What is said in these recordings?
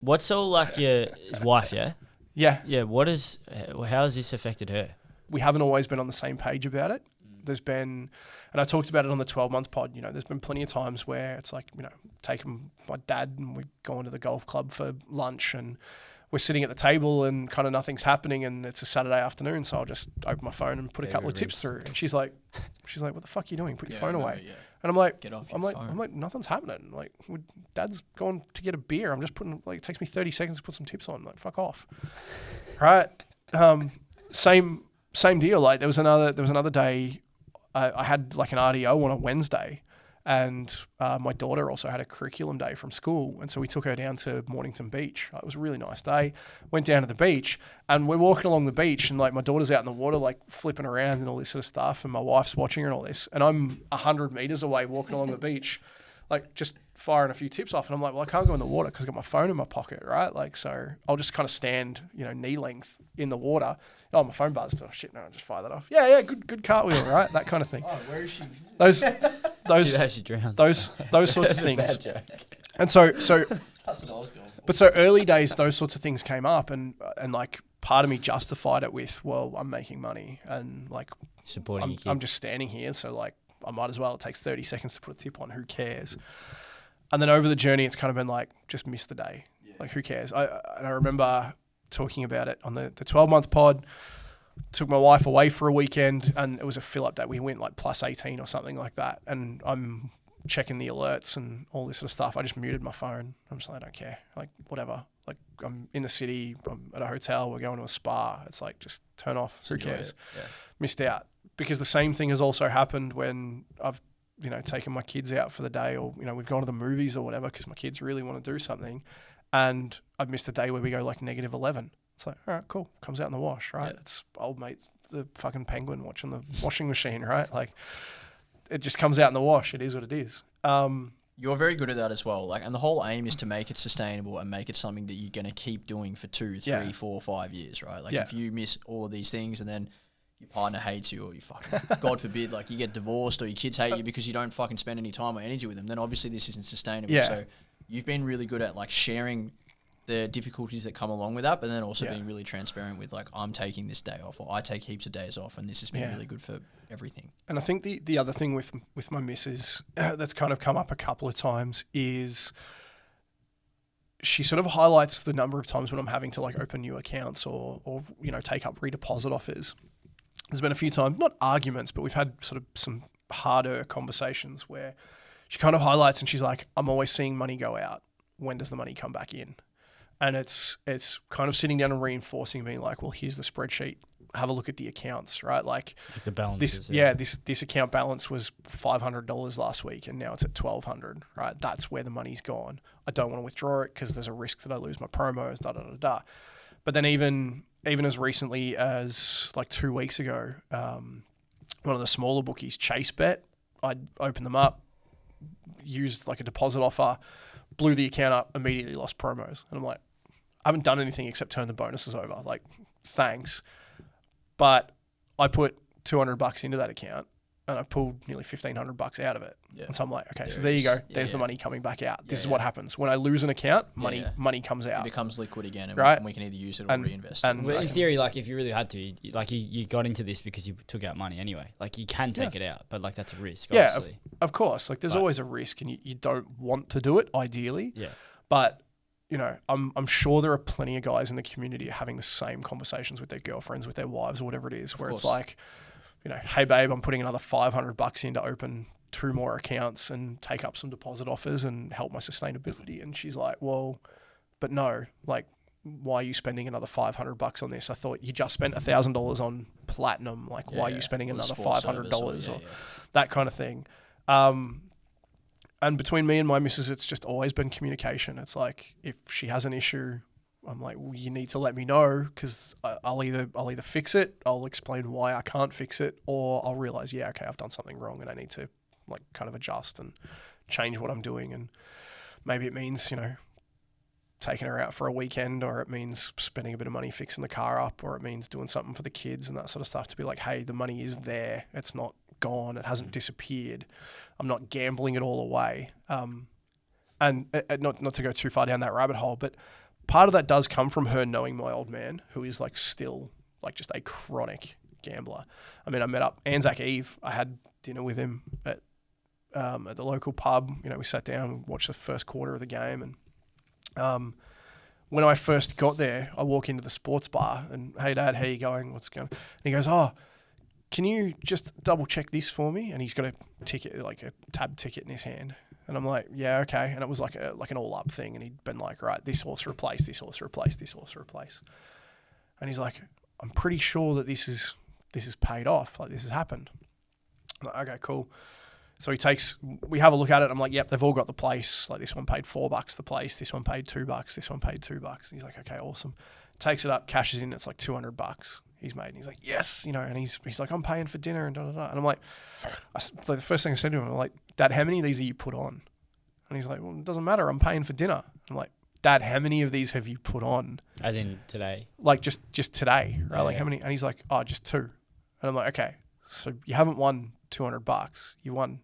What's all like your wife, yeah? Yeah. Yeah, how has this affected her? We haven't always been on the same page about it. There's been, and I talked about it on the 12-month pod, there's been plenty of times where it's like, taking my dad and we've gone to the golf club for lunch and we're sitting at the table and kind of nothing's happening and it's a Saturday afternoon, so I'll just open my phone and put a couple of tips through. And she's like, what the fuck are you doing? Put your phone away. Yeah. And I'm like, get off your phone. I'm like, nothing's happening. Like, Dad's gone to get a beer. I'm just putting, it takes me 30 seconds to put some tips on. Like, fuck off. Right. Same deal. Like, there was another day, I had like an RDO on a Wednesday, and my daughter also had a curriculum day from school, and so we took her down to Mornington Beach. It was a really nice day. Went down to the beach, and we're walking along the beach, and like my daughter's out in the water, like flipping around and all this sort of stuff, and my wife's watching her and all this, and I'm 100 meters away walking along the beach, like just firing a few tips off, and I'm like, well, I can't go in the water because I've got my phone in my pocket, right? Like, so I'll just kind of stand, knee length in the water. Oh, my phone buzzed. Oh shit, no, just fire that off. Yeah, good cartwhile, right? That kind of thing. Oh, where is she? She drowned. Those sorts of things. And so That's what I was going for. But so early days, those sorts of things came up, and like part of me justified it with, well, I'm making money, and like supporting I'm just standing here, so like I might as well. It takes 30 seconds to put a tip on. Who cares? And then over the journey, it's kind of been like, just miss the day. Yeah. Like, who cares? I remember talking about it on the 12-month pod. Took my wife away for a weekend, and it was a fill-up day. We went like plus 18 or something like that, and I'm checking the alerts and all this sort of stuff. I just muted my phone. I'm just like, I don't care. Like, whatever. Like, I'm in the city. I'm at a hotel. We're going to a spa. It's like, just turn off. Who cares? Yeah. Missed out. Because the same thing has also happened when I've taken my kids out for the day, or we've gone to the movies or whatever because my kids really want to do something, and I've missed a day where we go like -11. It's like, all right, cool, comes out in the wash, right? Yeah. It's old mate, the fucking penguin watching the washing machine, right? Like, it just comes out in the wash. It is what it is. You're very good at that as well. Like, and the whole aim is to make it sustainable and make it something that you're going to keep doing for 2, 3, 4, 5 years, right? Like, if you miss all of these things and then your partner hates you, or you fucking, God forbid, like you get divorced, or your kids hate you because you don't fucking spend any time or energy with them, then obviously this isn't sustainable. Yeah. So you've been really good at like sharing the difficulties that come along with that, but then also being really transparent with like, I'm taking this day off, or I take heaps of days off, and this has been really good for everything. And I think the other thing with my missus that's kind of come up a couple of times is she sort of highlights the number of times when I'm having to like open new accounts or take up redeposit offers. There's been a few times, not arguments, but we've had sort of some harder conversations where she kind of highlights and she's like, I'm always seeing money go out. When does the money come back in? And it's kind of sitting down and reinforcing me like, well, here's the spreadsheet. Have a look at the accounts, right? Like the balances. This account balance was $500 last week, and now it's at $1,200, right? That's where the money's gone. I don't want to withdraw it because there's a risk that I lose my promos, But then even as recently as like 2 weeks ago, one of the smaller bookies, Chase Bet, I'd opened them up, used like a deposit offer, blew the account up, immediately lost promos. And I'm like, I haven't done anything except turn the bonuses over. Like, thanks. But I put $200 into that account, and I pulled nearly $1,500 out of it. Yeah. And so I'm like, okay, so there you go. There's the money coming back out. This is what happens. When I lose an account, money comes out. It becomes liquid again, and we can either use it or reinvest it. Well, in theory, like if you really had to, you got into this because you took out money anyway. Like you can take it out, but like that's a risk, obviously. Of course. Like there's always a risk, and you don't want to do it, ideally. Yeah. But I'm sure there are plenty of guys in the community having the same conversations with their girlfriends, with their wives, or whatever it is, where it's like, hey babe, I'm putting another $500 in to open 2 more accounts and take up some deposit offers and help my sustainability. And she's like, well, but no, like, why are you spending another $500 on this? I thought you just spent $1,000 on platinum. Like, why are you spending another $500 or that kind of thing? And between me and my missus, it's just always been communication. It's like, if she has an issue, I'm like, well, you need to let me know, because I'll either fix it, I'll explain why I can't fix it, or I'll realize, okay, I've done something wrong and I need to like kind of adjust and change what I'm doing. And maybe it means, taking her out for a weekend, or it means spending a bit of money fixing the car up, or it means doing something for the kids and that sort of stuff, to be like, hey, the money is there. It's not gone. It hasn't disappeared. I'm not gambling it all away. And not to go too far down that rabbit hole, but part of that does come from her knowing my old man, who is like still like just a chronic gambler. I mean, I met up Anzac Eve. I had dinner with him at the local pub. You know, we sat down, watched the first quarter of the game, and when I first got there, I walk into the sports bar and, hey Dad, how you going? What's going on? And he goes, oh, can you just double check this for me? And he's got a ticket, like a tab ticket in his hand. And I'm like, yeah, okay. And it was like an all up thing. And he'd been like, right, this horse replace, this horse replace, this horse replace. And he's like, I'm pretty sure that this is paid off. Like this has happened. I'm like, okay, cool. So we have a look at it. I'm like, yep, they've all got the place. Like this one paid $4 the place. This one paid $2. This one paid $2. And he's like, okay, awesome. Takes it up, cashes in. It's like $200 he's made. And he's like, yes, you know, and he's like, I'm paying for dinner and da da da. And I'm like, the first thing I said to him, I'm like, Dad, how many of these are you put on? And he's like, well, it doesn't matter. I'm paying for dinner. I'm like, Dad, how many of these have you put on? As in today? Like just today, right? Yeah, like how many? And he's like, oh, just 2. And I'm like, okay, so you haven't won $200. You won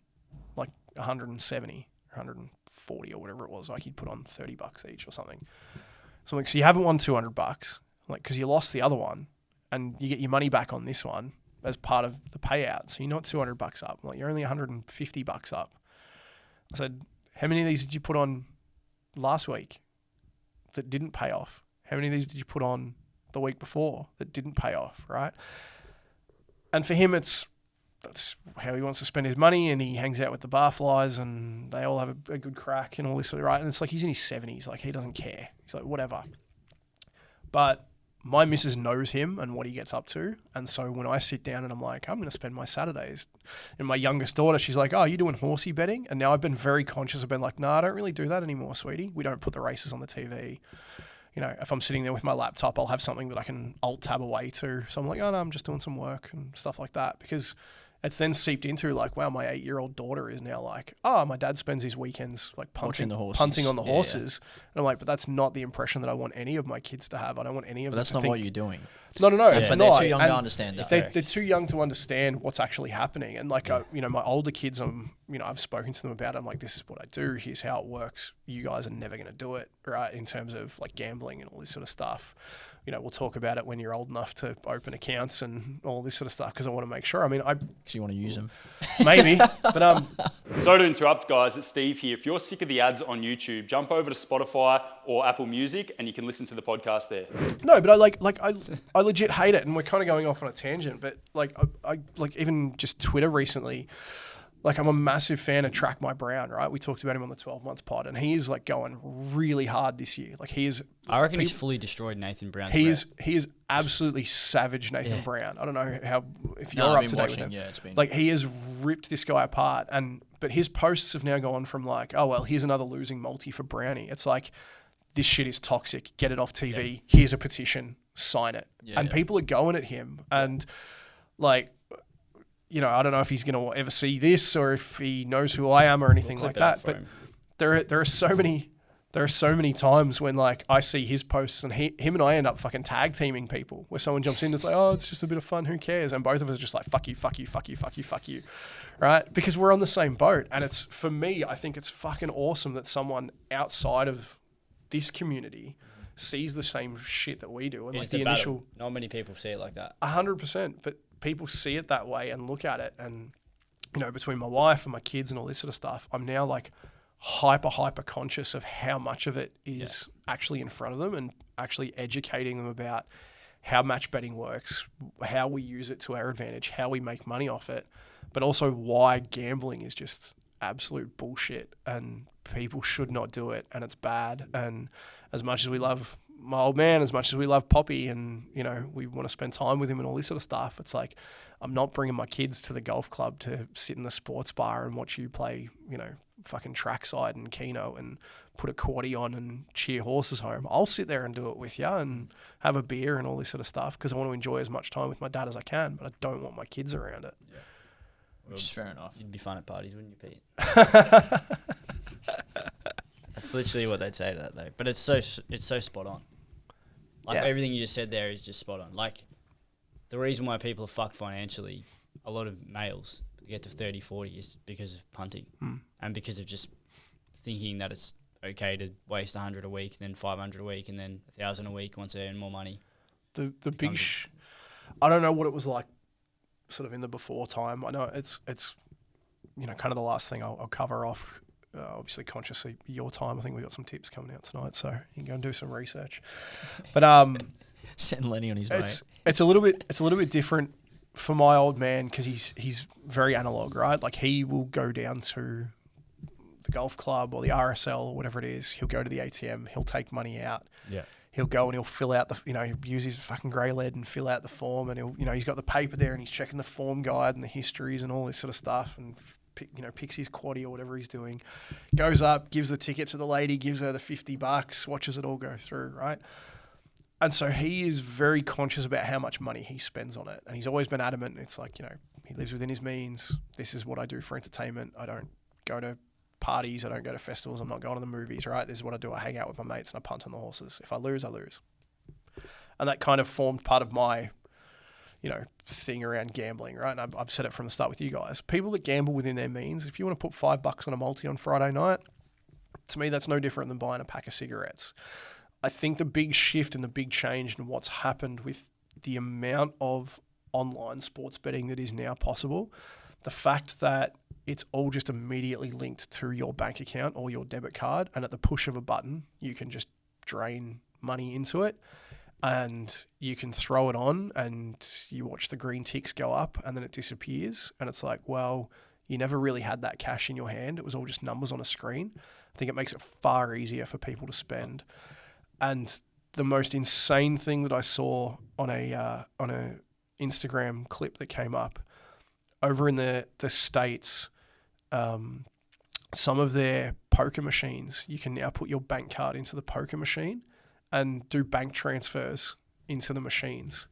like 170, 140 or whatever it was. Like he'd put on $30 each or something. So I'm like, so you haven't won $200. I'm like, because you lost the other one and you get your money back on this one as part of the payout. So you're not $200 up. I'm like, you're only $150 up. I said, how many of these did you put on last week that didn't pay off? How many of these did you put on the week before that didn't pay off, right? And for him, that's how he wants to spend his money, and he hangs out with the barflies and they all have a good crack and all this, right? And it's like he's in his 70s, like he doesn't care. He's like, whatever. But my missus knows him and what he gets up to. And so when I sit down and I'm like, I'm going to spend my Saturdays. And my youngest daughter, she's like, oh, you're doing horsey betting? And now I've been very conscious. I've been like, no, I don't really do that anymore, sweetie. We don't put the races on the TV. You know, if I'm sitting there with my laptop, I'll have something that I can alt tab away to. So I'm like, oh no, I'm just doing some work and stuff like that. Because it's then seeped into like, wow, my 8-year-old daughter is now like, oh, my dad spends his weekends like punting on the horses. And I'm like, but that's not the impression that I want any of my kids to have. I don't want any of them to think. That's not what you're doing. No, it's but not. They're too young to understand that. They're too young to understand what's actually happening. And like, you know, my older kids, I've spoken to them about it. I'm like, this is what I do. Here's how it works. You guys are never going to do it, right? In terms of like gambling and all this sort of stuff. You know, we'll talk about it when you're old enough to open accounts and all this sort of stuff because I want to make sure. I mean, because you want to use them. Maybe, but Sorry to interrupt, guys. It's Steve here. If you're sick of the ads on YouTube, jump over to Spotify or Apple Music and you can listen to the podcast there. No, but I legit hate it, and we're kind of going off on a tangent. But like I like even just Twitter recently. Like I'm a massive fan of Track My Brown, right? We talked about him on the 12-month pod, and he is like going really hard this year. Like he is. I reckon he's fully destroyed Nathan Brown's. He is absolutely savage, Nathan Brown. I don't know how if you're up to date with him. Yeah, it's been like he has ripped this guy apart, but his posts have now gone from like, oh well, here's another losing multi for Brownie. It's like this shit is toxic. Get it off TV. Yeah. Here's a petition. Sign it. Yeah, and people are going at him, and like. You know, I don't know if he's going to ever see this or if he knows who I am or anything like that. But there are so many times when like I see his posts and him and I end up fucking tag teaming people where someone jumps in and it's like, oh, it's just a bit of fun. Who cares? And both of us are just like, fuck you, fuck you, fuck you, fuck you, fuck you. Right? Because we're on the same boat. And it's, for me, I think it's fucking awesome that someone outside of this community sees the same shit that we do. And like the initial, not many people see it like that. 100%. But people see it that way and look at it, and you know, between my wife and my kids and all this sort of stuff, I'm now like hyper conscious of how much of it is actually in front of them and actually educating them about how match betting works, how we use it to our advantage, how we make money off it, but also why gambling is just absolute bullshit and people should not do it and it's bad. And as much as we love my old man, as much as we love Poppy and, you know, we want to spend time with him and all this sort of stuff, it's like, I'm not bringing my kids to the golf club to sit in the sports bar and watch you play, you know, fucking trackside and Keno and put a quarty on and cheer horses home. I'll sit there and do it with you and have a beer and all this sort of stuff because I want to enjoy as much time with my dad as I can, but I don't want my kids around it. Yeah. Which is fair enough. You'd be fun at parties, wouldn't you, Pete? That's literally what they'd say to that, though. But it's so spot on. Like, everything you just said there is just spot on. Like, the reason why people are fucked financially, a lot of males get to 30, 40 is because of punting and because of just thinking that it's okay to waste 100 a week, and then 500 a week, and then 1,000 a week once they earn more money. The big, I don't know what it was like, sort of in the before time. I know it's you know, kind of the last thing I'll cover off. Obviously, consciously your time. I think we got some tips coming out tonight, so you can go and do some research. But send Lenny on his way. It's a little bit different for my old man because he's very analog, right? Like he will go down to the golf club or the RSL or whatever it is. He'll go to the ATM. He'll take money out. Yeah. He'll go and he'll fill out he'll use his fucking grey lead and fill out the form, and he's got the paper there and he's checking the form guide and the histories and all this sort of stuff, and picks his quaddie or whatever he's doing, goes up, gives the ticket to the lady, gives her the $50, watches it all go through, right? And so he is very conscious about how much money he spends on it, and he's always been adamant. It's like, he lives within his means. This is what I do for entertainment. I don't go to parties, I don't go to festivals, I'm not going to the movies, right? This is what I do. I hang out with my mates and I punt on the horses. If I lose, I lose. And that kind of formed part of my, thing around gambling, right? And I've said it from the start with you guys. People that gamble within their means, if you want to put $5 on a multi on Friday night, to me, that's no different than buying a pack of cigarettes. I think the big shift and the big change in what's happened with the amount of online sports betting that is now possible, the fact that it's all just immediately linked to your bank account or your debit card, and at the push of a button, you can just drain money into it, and you can throw it on and you watch the green ticks go up and then it disappears. And it's like, well, you never really had that cash in your hand. It was all just numbers on a screen. I think it makes it far easier for people to spend. And the most insane thing that I saw on a Instagram clip that came up over in the States, some of their poker machines, you can now put your bank card into the poker machine and do bank transfers into the machines.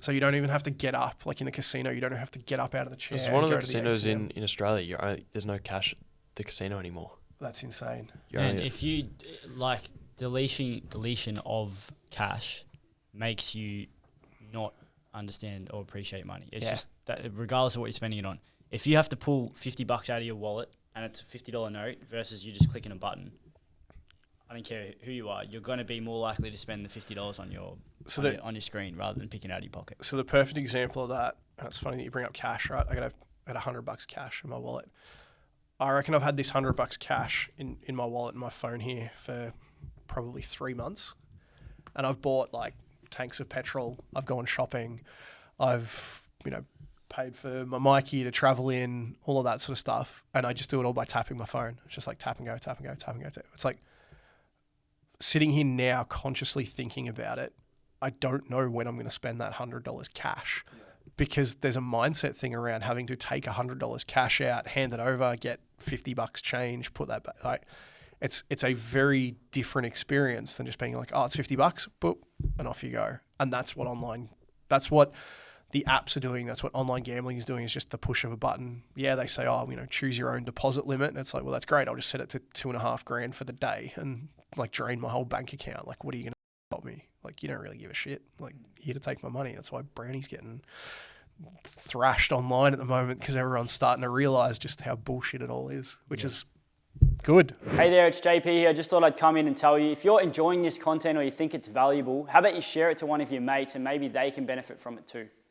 So you don't even have to get up. Like in the casino, you don't have to get up out of the chair. It's one of the casinos in Australia. There's no cash at the casino anymore. That's insane. And if you, deletion of cash makes you not understand or appreciate money. It's just that regardless of what you're spending it on. If you have to pull $50 out of your wallet and it's a $50 note versus you just clicking a button, I don't care who you are, you're going to be more likely to spend the $50 on your screen rather than picking it out of your pocket. So the perfect example of that, and it's funny that you bring up cash, right? I got $100 cash in my wallet. I reckon I've had this $100 cash in my wallet and my phone here for probably 3 months. And I've bought like tanks of petrol. I've gone shopping. I've, paid for my Mikey to travel in, all of that sort of stuff. And I just do it all by tapping my phone. It's just like tap and go, tap and go, tap and go. It's like sitting here now consciously thinking about it. I don't know when I'm going to spend that $100 cash because there's a mindset thing around having to take $100 cash out, hand it over, get $50 change, put that back. Like, it's a very different experience than just being like, oh, it's $50, boop, and off you go. And that's what the apps are doing. That's what online gambling is doing, is just the push of a button. Yeah, they say, choose your own deposit limit. And it's like, well, that's great. I'll just set it to $2,500 for the day and like drain my whole bank account. Like, what are you going to stop me? Like, you don't really give a shit. Like, you're here to take my money. That's why Brownie's getting thrashed online at the moment, because everyone's starting to realize just how bullshit it all is, which is good. Hey there, it's JP here. Just thought I'd come in and tell you, if you're enjoying this content or you think it's valuable, how about you share it to one of your mates and maybe they can benefit from it too.